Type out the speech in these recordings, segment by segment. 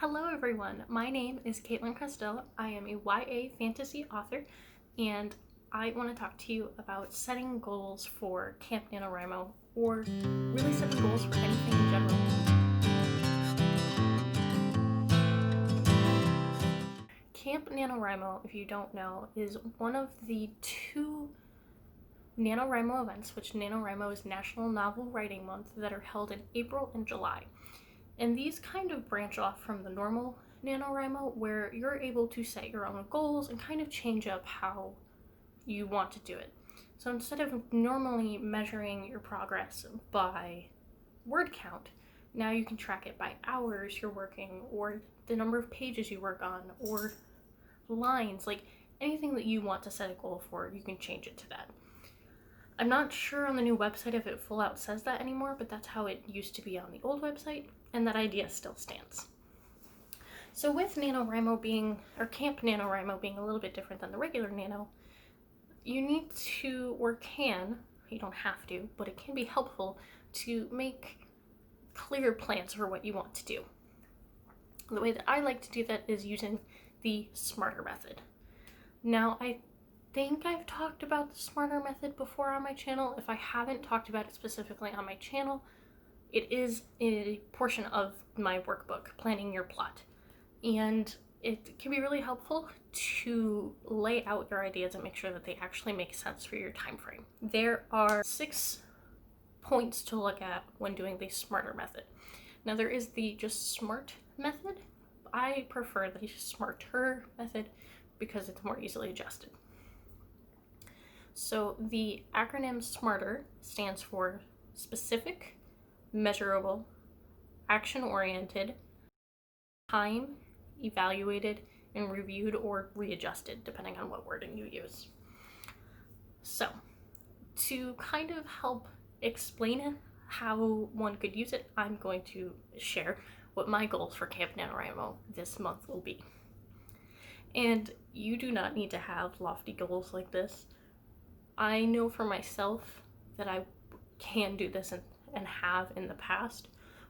Hello everyone, my name is Katelyn Costello. I am a YA fantasy author, and I want to talk to you about setting goals for Camp Nanowrimo, or really setting goals for anything in general. Camp Nanowrimo, if you don't know, is one of the two NaNoWriMo events, which NaNoWriMo is National Novel Writing Month, that are held in April and July. And these kind of branch off from the normal NaNoWriMo, where you're able to set your own goals and kind of change up how you want to do it. So instead of normally measuring your progress by word count, now you can track it by hours you're working, or the number of pages you work on, or lines, like anything that you want to set a goal for, you can change it to that. I'm not sure on the new website if it full out says that anymore, but that's how it used to be on the old website, and that idea still stands. So with NaNoWriMo being, or Camp NaNoWriMo being a little bit different than the regular Nano, you need to, or can, you don't have to, but it can be helpful to make clear plans for what you want to do. The way that I like to do that is using the S.M.A.R.T.E.R method. Now, I think I've talked about the S.M.A.R.T.E.R method before on my channel. If I haven't talked about it specifically on my channel, it is a portion of my workbook, Planning Your Plot. And it can be really helpful to lay out your ideas and make sure that they actually make sense for your time frame. There are 6 points to look at when doing the S.M.A.R.T.E.R method. Now there is the just SMART method. I prefer the S.M.A.R.T.E.R method because it's more easily adjusted. So the acronym S.M.A.R.T.E.R stands for specific, measurable, action-oriented, time, evaluated, and reviewed or readjusted, depending on what wording you use. So, to kind of help explain how one could use it, I'm going to share what my goals for Camp NaNoWriMo this month will be. And you do not need to have lofty goals like this. I know for myself that I can do this and have in the past.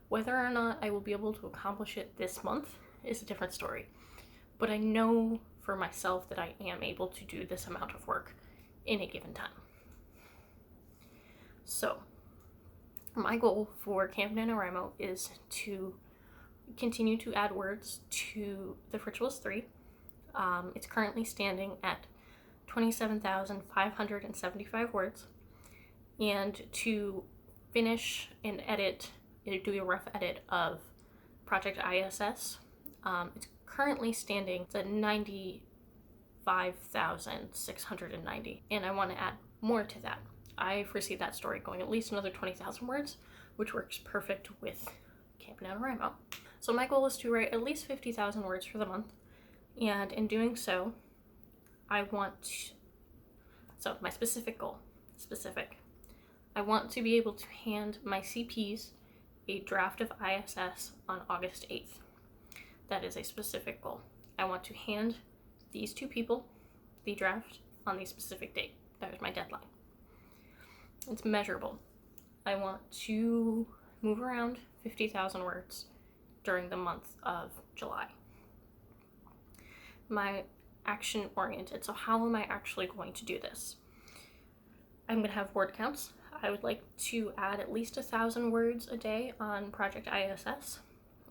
Whether or not I will be able to accomplish it this month is a different story. But I know for myself that I am able to do this amount of work in a given time. So, my goal for Camp NaNoWriMo is to continue to add words to the S.M.A.R.T.E.R. It's currently standing at 27,575 words, and to finish and edit, do a rough edit of Project ISS. It's currently standing at 95,690, and I want to add more to that. I foresee that story going at least another 20,000 words, which works perfect with Camp NaNoWriMo. So my goal is to write at least 50,000 words for the month, and in doing so, I want my specific goal, I want to be able to hand my CPs a draft of ISS on August 8th. That is a specific goal. I want to hand these 2 people the draft on the specific date. That is my deadline. It's measurable. I want to move around 50,000 words during the month of July. My action-oriented. So how am I actually going to do this? I'm going to have word counts. I would like to add at least 1,000 words a day on Project ISS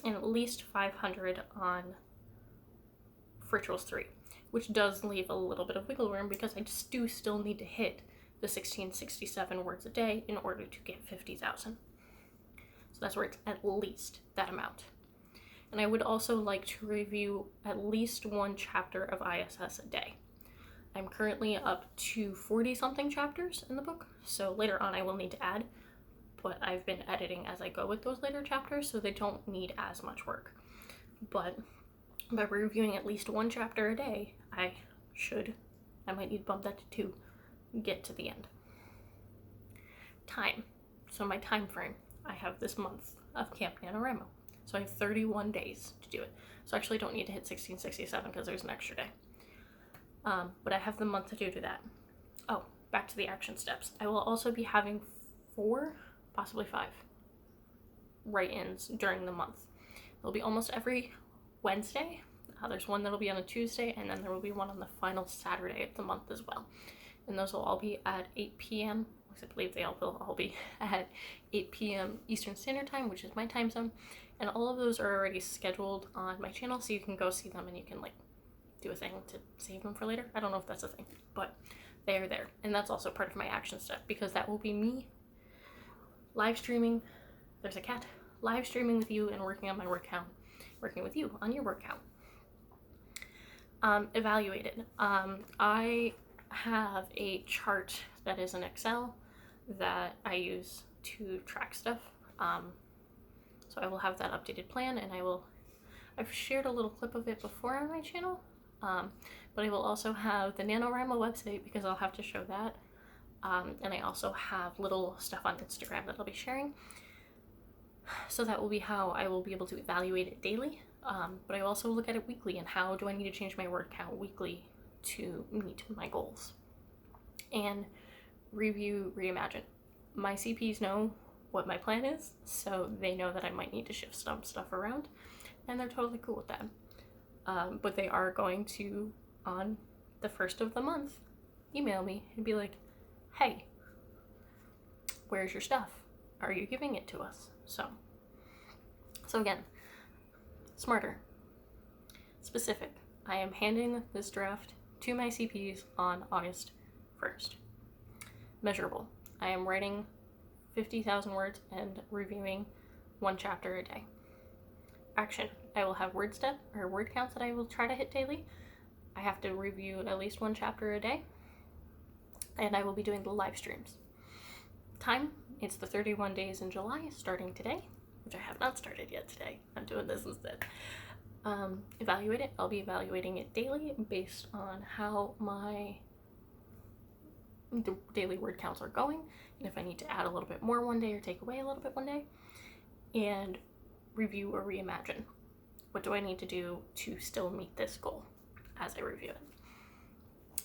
and at least 500 on S.M.A.R.T.E.R, which does leave a little bit of wiggle room because I do still need to hit the 1667 words a day in order to get 50,000. So that's where it's at least that amount. And I would also like to review at least 1 chapter of ISS a day. I'm currently up to 40-something chapters in the book, so later on I will need to add, but I've been editing as I go with those later chapters, so they don't need as much work. But by reviewing at least 1 chapter a day, I might need to bump that to 2, get to the end. Time. So my time frame, I have this month of Camp NaNoWriMo. So I have 31 days to do it. So I actually don't need to hit 1667 because there's an extra day. But I have the month to do that. Oh, back to the action steps. I will also be having 4, possibly 5 write-ins during the month. It'll be almost every Wednesday. There's one that'll be on a Tuesday, and then there will be one on the final Saturday of the month as well. And those will all be at 8 p.m. I believe they all will all be at 8 p.m. Eastern Standard Time, which is my time zone. And all of those are already scheduled on my channel, so you can go see them and you can like do a thing to save them for later. I don't know if that's a thing, but they are there. And that's also part of my action step, because that will be me live streaming. There's a cat. Live streaming with you and working on my word count. Working with you on your word count. Evaluated. I have a chart that is in Excel that I use to track stuff. So I will have that updated plan, and I've shared a little clip of it before on my channel, but I will also have the Nanowrimo website, because I'll have to show that. And I also have little stuff on Instagram that I'll be sharing. So that will be how I will be able to evaluate it daily. But I also look at it weekly, and how do I need to change my word count weekly to meet my goals. And review, reimagine. My CPs know what my plan is, so they know that I might need to shift some stuff around, and they're totally cool with that. But they are going to, on the 1st of the month, email me and be like, hey, where's your stuff? Are you giving it to us? So again, smarter, specific. I am handing this draft to my CPs on August 1st. Measurable. I am writing 50,000 words and reviewing 1 chapter a day. Action. I will have word counts that I will try to hit daily. I have to review at least 1 chapter a day. And I will be doing the live streams. Time. It's the 31 days in July, starting today, which I have not started yet today. I'm doing this instead. Evaluate it. I'll be evaluating it daily based on how the daily word counts are going, and if I need to add a little bit more one day or take away a little bit one day. And review or reimagine. What do I need to do to still meet this goal as I review it?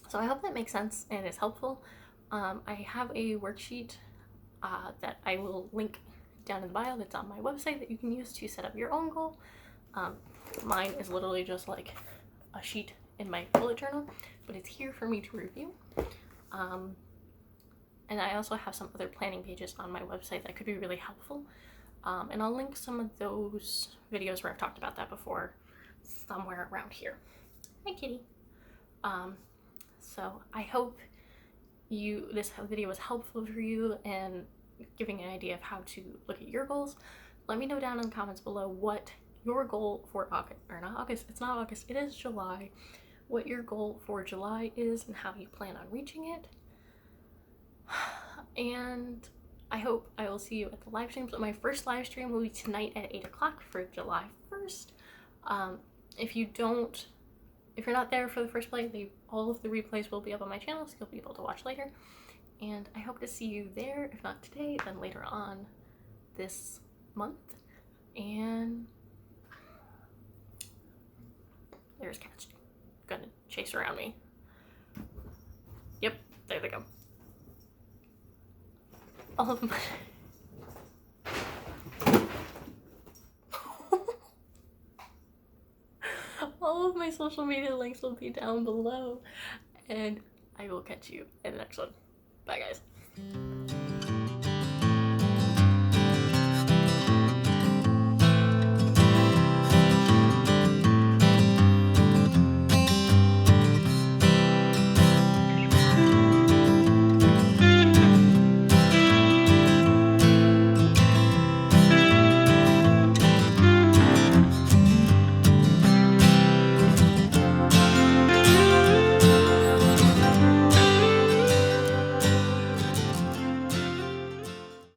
So I hope that makes sense and is helpful. I have a worksheet that I will link down in the bio that's on my website that you can use to set up your own goal. Mine is literally just like a sheet in my bullet journal, but it's here for me to review. And I also have some other planning pages on my website that could be really helpful. And I'll link some of those videos where I've talked about that before somewhere around here. Hi, kitty. So I hope this video was helpful for you and giving an idea of how to look at your goals. Let me know down in the comments below what your goal for it's not August, it is July. What your goal for July is and how you plan on reaching it. And I hope I will see you at the live streams. But my first live stream will be tonight at 8 o'clock for July 1st. If you're not there for the first play, all of the replays will be up on my channel, so you'll be able to watch later. And I hope to see you there, if not today, then later on this month. And there's cats gonna chase around me. Yep, there they go. All of my all of my social media links will be down below, and I will catch you in the next one. Bye, guys.